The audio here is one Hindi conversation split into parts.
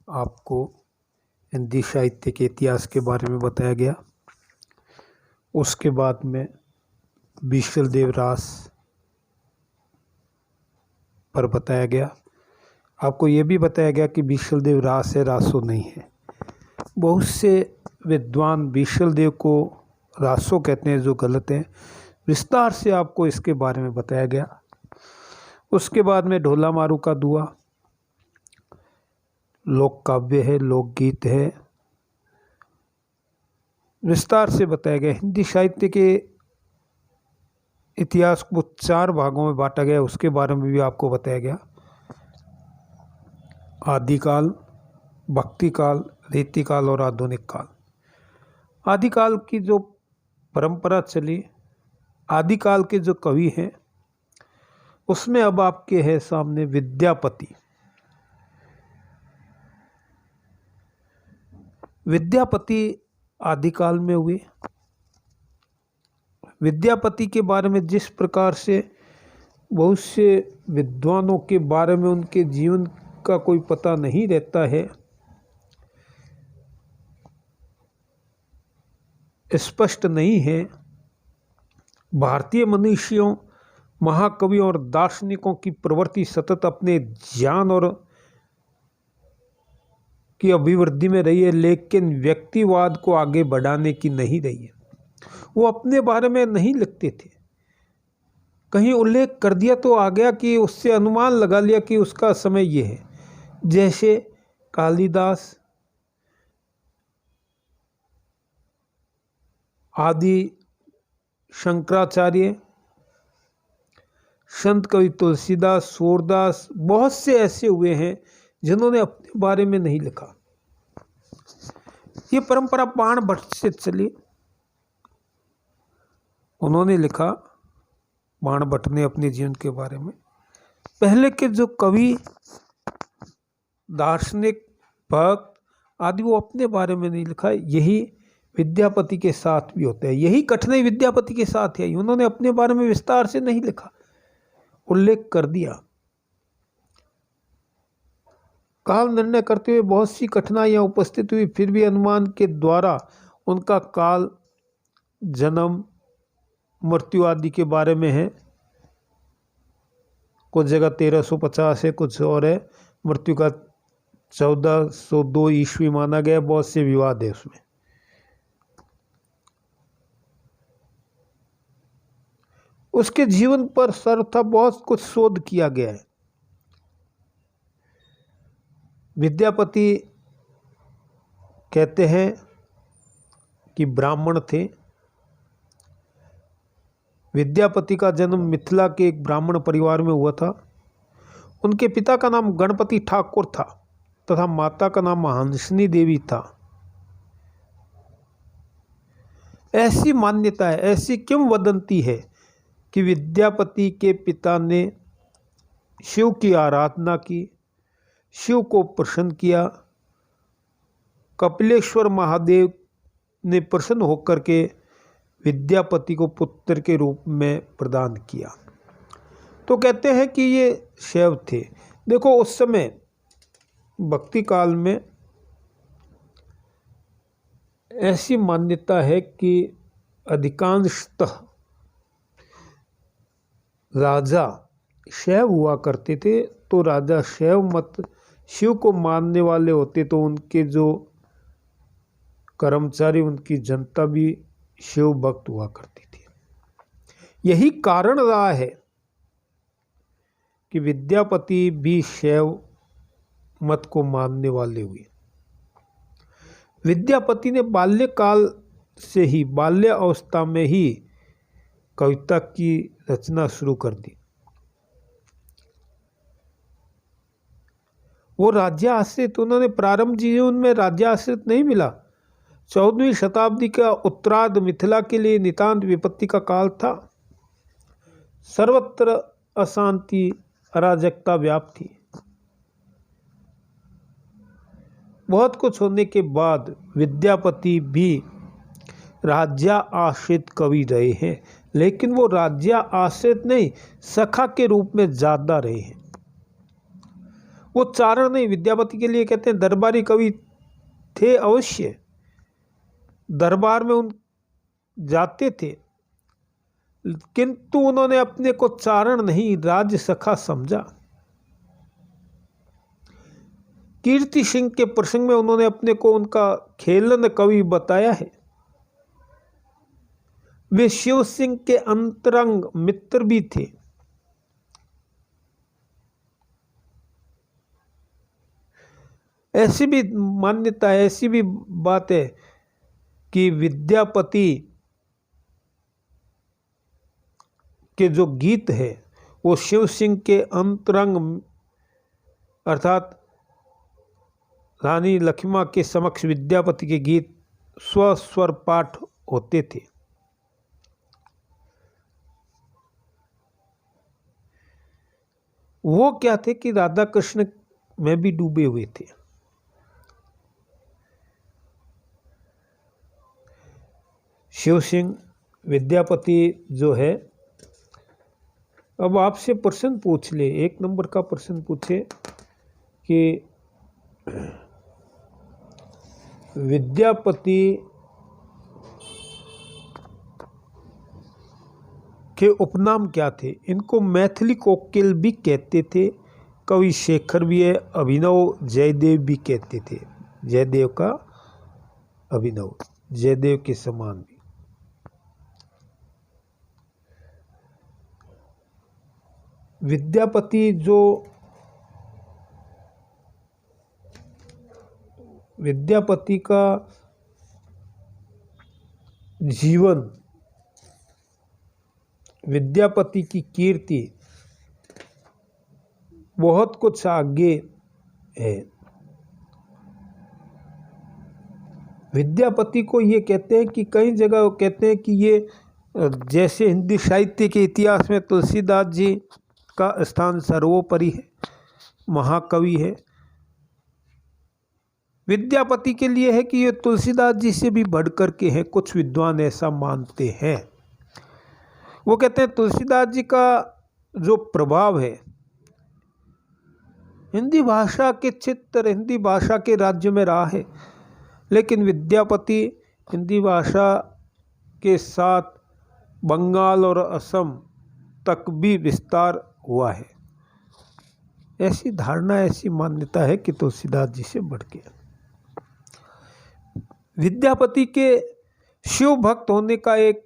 आपको हिंदी साहित्य के इतिहास के बारे में बताया गया। उसके बाद में विशल देव रास पर बताया गया। आपको ये भी बताया गया कि विशल देव रास है, रासो नहीं है। बहुत से विद्वान विशल देव को रासो कहते हैं, जो गलत है। विस्तार से आपको इसके बारे में बताया गया। उसके बाद में ढोला मारू का दुआ लोक काव्य है, लोकगीत है, विस्तार से बताया गया। हिंदी साहित्य के इतिहास को 4 भागों में बांटा गया, उसके बारे में भी आपको बताया गया। आदिकाल, भक्तिकाल, रीतिकाल और आधुनिक काल। आदिकाल की जो परंपरा चली, आदिकाल के जो कवि हैं, उसमें अब आपके है सामने विद्यापति। विद्यापति आदिकाल में हुए। विद्यापति के बारे में जिस प्रकार से बहुत से विद्वानों के बारे में उनके जीवन का कोई पता नहीं रहता है, स्पष्ट नहीं है। भारतीय मनीषियों, महाकवियों और दार्शनिकों की प्रवृत्ति सतत अपने ज्ञान और की अभिवृद्धि में रही है, लेकिन व्यक्तिवाद को आगे बढ़ाने की नहीं रही है। वो अपने बारे में नहीं लिखते थे, कहीं उल्लेख कर दिया तो आ गया कि उससे अनुमान लगा लिया कि उसका समय ये है। जैसे कालिदास, आदि शंकराचार्य, संत कवि तुलसीदास, सूरदास, बहुत से ऐसे हुए हैं जिन्होंने अपने बारे में नहीं लिखा। ये परंपरा बाणभट्ट से चली। उन्होंने लिखा, बाणभट्ट ने अपने जीवन के बारे में। पहले के जो कवि, दार्शनिक, भक्त आदि, वो अपने बारे में नहीं लिखा। यही विद्यापति के साथ भी होता है। यही कठिनाई विद्यापति के साथ है। उन्होंने अपने बारे में विस्तार से नहीं लिखा, उल्लेख कर दिया। काल निर्णय करते हुए बहुत सी कठिनाइयां उपस्थित हुई, फिर भी अनुमान के द्वारा उनका काल, जन्म, मृत्यु आदि के बारे में है। कुछ जगह 1350 है, कुछ और है। मृत्यु का 1402 ईस्वी माना गया। बहुत से विवाद है उसमें। उसके जीवन पर सर्वथा बहुत कुछ शोध किया गया है। विद्यापति कहते हैं कि ब्राह्मण थे। विद्यापति का जन्म मिथिला के एक ब्राह्मण परिवार में हुआ था। उनके पिता का नाम गणपति ठाकुर था तथा माता का नाम हंसनी देवी था। ऐसी मान्यता है, ऐसी किंवदंती है कि विद्यापति के पिता ने शिव की आराधना की, शिव को प्रसन्न किया। कपिलेश्वर महादेव ने प्रसन्न होकर के विद्यापति को पुत्र के रूप में प्रदान किया। तो कहते हैं कि ये शैव थे। देखो, उस समय भक्ति काल में ऐसी मान्यता है कि अधिकांशतः राजा शैव हुआ करते थे। तो राजा शैव मत, शिव को मानने वाले होते, तो उनके जो कर्मचारी, उनकी जनता भी शिव भक्त हुआ करती थी। यही कारण रहा है कि विद्यापति भी शैव मत को मानने वाले हुए। विद्यापति ने बाल्यकाल से ही, बाल्य अवस्था में ही कविता की रचना शुरू कर दी। वो राज्य आश्रित, उन्होंने प्रारंभ जीवन में राज्य आश्रित नहीं मिला। 14वीं शताब्दी का उत्तरार्ध मिथिला के लिए नितांत विपत्ति का काल था। सर्वत्र अशांति, अराजकता व्याप्त थी। बहुत कुछ होने के बाद विद्यापति भी राज्य आश्रित कवि रहे हैं, लेकिन वो राज्य आश्रित नहीं, सखा के रूप में ज़्यादा रहे हैं। वो चारण नहीं, विद्यापति के लिए कहते हैं दरबारी कवि थे अवश्य, दरबार में उन जाते थे, किंतु उन्होंने अपने को चारण नहीं राज सखा समझा। कीर्ति सिंह के प्रसंग में उन्होंने अपने को उनका खेलन कवि बताया है। वे शिव सिंह के अंतरंग मित्र भी थे। ऐसी भी मान्यता है, ऐसी भी बात है कि विद्यापति के जो गीत है वो शिव सिंह के अंतरंग अर्थात रानी लक्ष्मा के समक्ष विद्यापति के गीत स्वस्वर पाठ होते थे। वो क्या थे कि राधा कृष्ण में भी डूबे हुए थे। शिव सिंह विद्यापति जो है, अब आपसे प्रश्न पूछ ले, 1 नंबर का प्रश्न पूछे कि विद्यापति के उपनाम क्या थे? इनको मैथिली कोकिल भी कहते थे, कवि शेखर भी है, अभिनव जयदेव भी कहते थे। जयदेव का अभिनव, जयदेव के समान भी। विद्यापति का जीवन, विद्यापति की कीर्ति बहुत कुछ आगे है। विद्यापति को ये कहते हैं कि कई जगह कहते हैं कि ये जैसे हिंदी साहित्य के इतिहास में तुलसीदास जी का स्थान सर्वोपरि है, महाकवि है। विद्यापति के लिए है कि ये तुलसीदास जी से भी बढ़कर के हैं, कुछ विद्वान ऐसा मानते हैं। वो कहते हैं तुलसीदास जी का जो प्रभाव है हिंदी भाषा के क्षेत्र, हिंदी भाषा के राज्य में रहा है, लेकिन विद्यापति हिंदी भाषा के साथ बंगाल और असम तक भी विस्तार हुआ है। ऐसी धारणा, ऐसी मान्यता है कि तुलसीदास जी से बढ़ के। विद्यापति के शिव भक्त होने का एक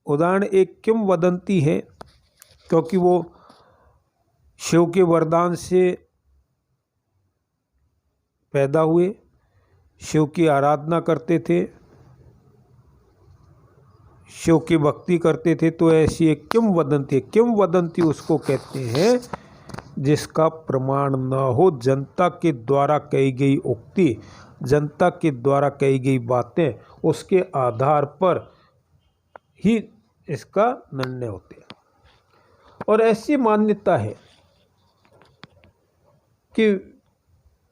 उदाहरण, एक किंवदंती है, क्योंकि वो शिव के वरदान से पैदा हुए, शिव की आराधना करते थे, शिव की भक्ति करते थे। तो ऐसी एक किंवदंती, किंवदंती उसको कहते हैं जिसका प्रमाण न हो, जनता के द्वारा कही गई उक्ति, जनता के द्वारा कही गई बातें, उसके आधार पर ही इसका निर्णय होते हैं। और ऐसी मान्यता है कि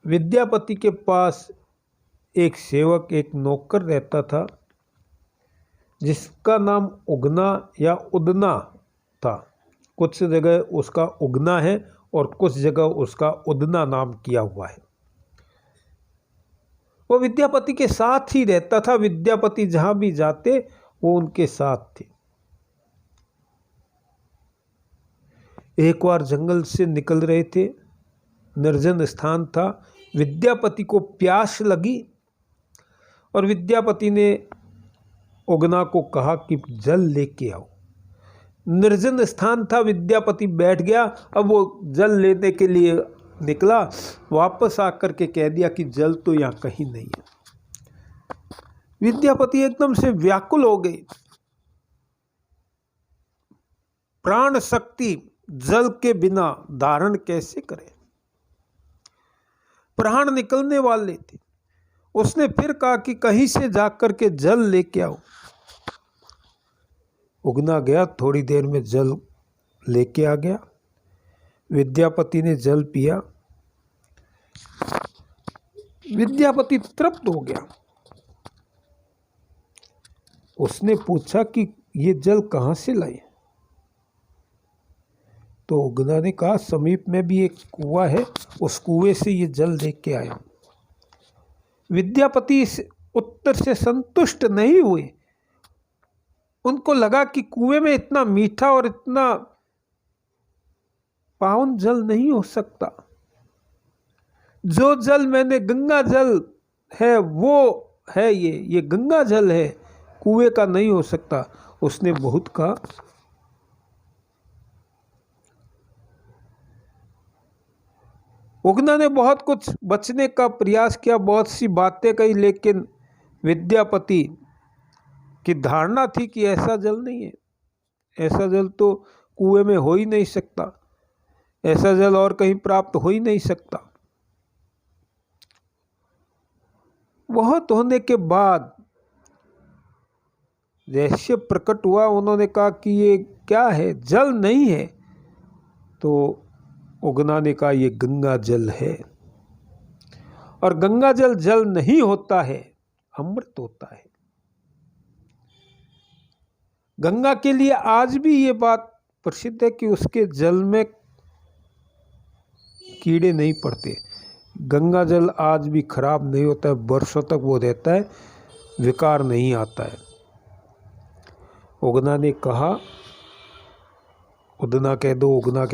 विद्यापति के पास एक सेवक, एक नौकर रहता था जिसका नाम उगना या उदना था। कुछ जगह उसका उगना है और कुछ जगह उसका उदना नाम किया हुआ है। वो विद्यापति के साथ ही रहता था, विद्यापति जहां भी जाते वो उनके साथ थे। एक बार जंगल से निकल रहे थे, निर्जन स्थान था, विद्यापति को प्यास लगी और विद्यापति ने उगना को कहा कि जल लेके आओ। निर्जन स्थान था, विद्यापति बैठ गया। अब वो जल लेने के लिए निकला, वापस आकर के कह दिया कि जल तो यहाँ कहीं नहीं है। विद्यापति एकदम से व्याकुल हो गए। प्राण शक्ति जल के बिना धारण कैसे करे, प्राण निकलने वाले थे। उसने फिर कहा कि कहीं से जाकर के जल लेके आओ। उगना गया, थोड़ी देर में जल लेके आ गया। विद्यापति ने जल पिया, विद्यापति तृप्त हो गया। उसने पूछा कि ये जल कहाँ से लाए? तो उगना ने कहा समीप में भी एक कुआं है, उस कुएं से ये जल देख के आया। विद्यापति इस उत्तर से संतुष्ट नहीं हुए। उनको लगा कि कुएं में इतना मीठा और इतना पावन जल नहीं हो सकता। जो जल मैंने गंगा जल है वो है, ये गंगा जल है, कुएं का नहीं हो सकता। उसने बहुत कहा। उगना ने बहुत कुछ बचने का प्रयास किया, बहुत सी बातें कही, लेकिन विद्यापति की धारणा थी कि ऐसा जल नहीं है, ऐसा जल तो कुएं में हो ही नहीं सकता, ऐसा जल और कहीं प्राप्त हो ही नहीं सकता। बहुत होने के बाद रहस्य प्रकट हुआ। उन्होंने कहा कि ये क्या है, जल नहीं है। तो उगना ने कहा ये गंगा जल है, और गंगा जल जल नहीं होता है, अमृत होता है। गंगा के लिए आज भी ये बात प्रसिद्ध है कि उसके जल में कीड़े नहीं पड़ते। गंगा जल आज भी खराब नहीं होता है, वर्षों तक वो रहता है, विकार नहीं आता है। उगना ने कहा, उगना कह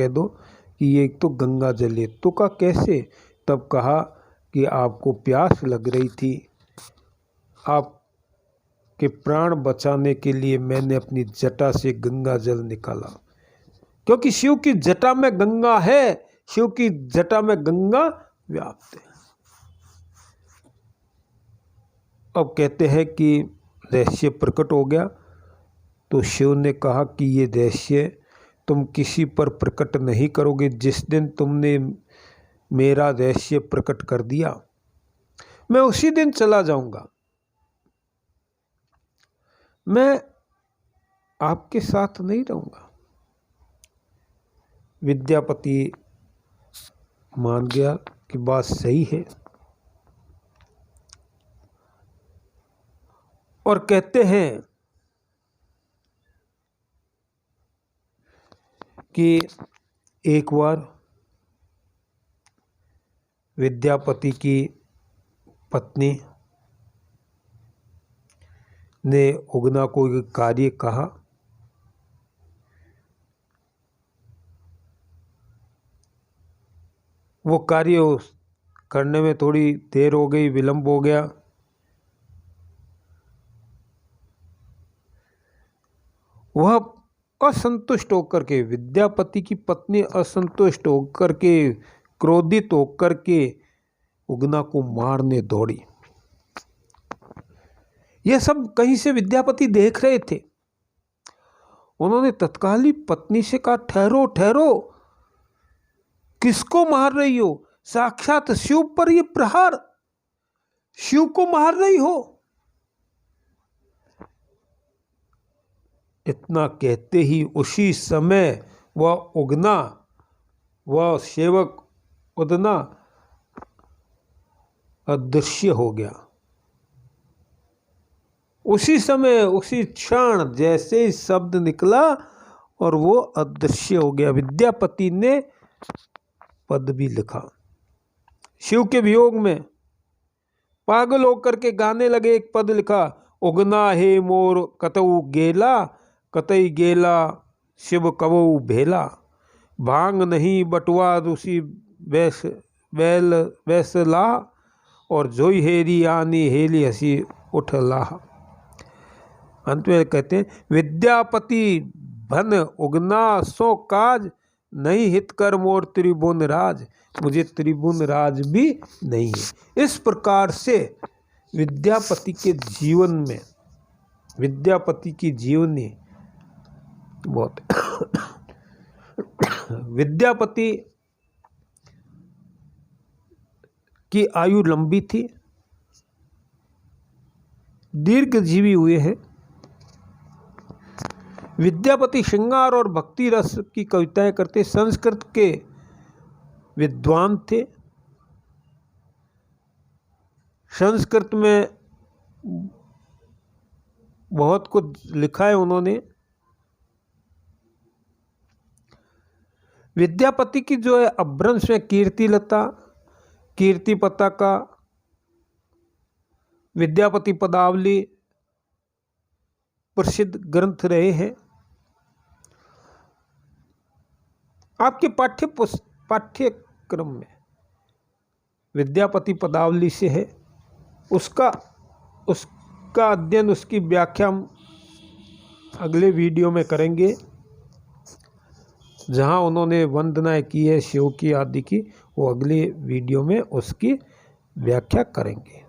दो कि ये एक तो गंगा जल है। तो कहा कैसे? तब कहा कि आपको प्यास लग रही थी, आपके प्राण बचाने के लिए मैंने अपनी जटा से गंगा जल निकाला, क्योंकि शिव की जटा में गंगा है, शिव की जटा में गंगा व्याप्त है। अब कहते हैं कि रहस्य प्रकट हो गया। तो शिव ने कहा कि ये रहस्य तुम किसी पर प्रकट नहीं करोगे। जिस दिन तुमने मेरा रहस्य प्रकट कर दिया, मैं उसी दिन चला जाऊंगा, मैं आपके साथ नहीं रहूंगा। विद्यापति मान गया कि बात सही है, और कहते हैं कि एक बार विद्यापति की पत्नी ने उगना को एक कार्य कहा। वो कार्य करने में थोड़ी देर हो गई, विलंब हो गया। वह असंतुष्ट होकर के, विद्यापति की पत्नी असंतुष्ट होकर के, क्रोधित होकर के उगना को मारने दौड़ी। यह सब कहीं से विद्यापति देख रहे थे। उन्होंने तत्काल ही पत्नी से कहा, ठहरो ठहरो, किसको मार रही हो? साक्षात शिव पर ये प्रहार, शिव को मार रही हो। इतना कहते ही उसी समय वह उगना, वह सेवक उगना अदृश्य हो गया। उसी समय, उसी क्षण जैसे ही शब्द निकला और वो अदृश्य हो गया। विद्यापति ने पद भी लिखा। शिव के वियोग में पागल होकर के गाने लगे। एक पद लिखा, उगना हे मोर कतऊ गेला, कतई गेला शिव कबऊ भेला, भांग नहीं बटुआ ऋषि वैसला, और जोई हेरी आनी हेली हसी उठ लाह। अंत में कहते हैं, विद्यापति भन उगना सो काज, नहीं हित कर मोर त्रिभुवन राज, मुझे त्रिभुवन राज भी नहीं है। इस प्रकार से विद्यापति के जीवन में, विद्यापति की जीवनी बहुत विद्यापति की आयु लंबी थी, दीर्घजीवी हुए हैं। विद्यापति श्रृंगार और भक्ति रस की कविताएं करते, संस्कृत के विद्वान थे। संस्कृत में बहुत कुछ लिखा है उन्होंने। विद्यापति की जो है अपभ्रंश में कीर्तिलता, कीर्ति पताका, विद्यापति पदावली प्रसिद्ध ग्रंथ रहे हैं। आपके पाठ्यक्रम में विद्यापति पदावली से है, उसका अध्ययन, उसकी व्याख्या हम अगले वीडियो में करेंगे, जहां उन्होंने वंदनाएं की है शिव की आदि की, वो अगले वीडियो में उसकी व्याख्या करेंगे।